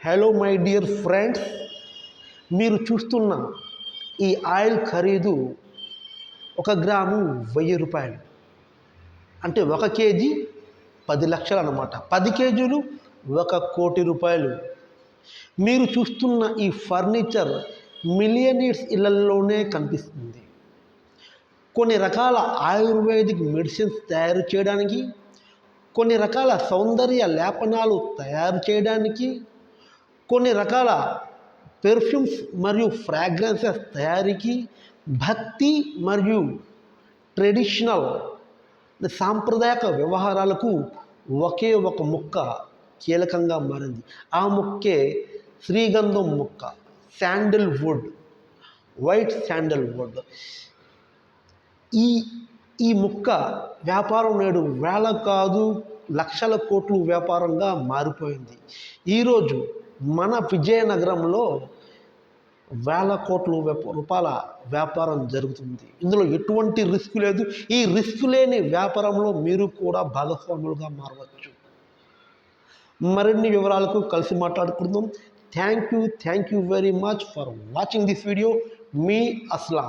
Hello my dear friends, మీరు చూస్తున్న ఈ ఆయిల్ ఖరీదు 1 గ్రాము 1000 రూపాయలు, అంటే 1 కేజీ 10 లక్షలు అన్నమాట. 10 కేజీలు 1 కోటి రూపాయలు. మీరు చూస్తున్న ఈ ఫర్నిచర్ మిలియనీర్స్ ఇళ్లలోనే కనిపిస్తుంది. కొన్ని రకాల ఆయుర్వేదిక్ మెడిసిన్స్ తయారు చేయడానికి, కొన్ని రకాల సౌందర్య లేపనాలు తయారు చేయడానికి, కొన్ని రకాల పెర్ఫ్యూమ్స్ మరియు ఫ్రాగ్రెన్సెస్ తయారీకి, భక్తి మరియు ట్రెడిషనల్ సాంప్రదాయక వ్యవహారాలకు ఒకే ఒక మొక్క కీలకంగా మారింది. ఆ మొక్కే శ్రీగంధం మొక్క, శాండల్వుడ్, వైట్ శాండల్వుడ్. ఈ మొక్క వ్యాపారం నేడు వేల కాదు లక్షల కోట్లు వ్యాపారంగా మారిపోయింది. ఈరోజు మన విజయనగరంలో వేల కోట్ల రూపాయల వ్యాపారం జరుగుతుంది. ఇందులో ఎటువంటి రిస్క్ లేదు. ఈ రిస్క్ లేని వ్యాపారంలో మీరు కూడా భాగస్వాములుగా మారవచ్చు. మరిన్ని వివరాలకు కలిసి మాట్లాడుకుందాం. Thank you very much for watching this video. Me Aslam.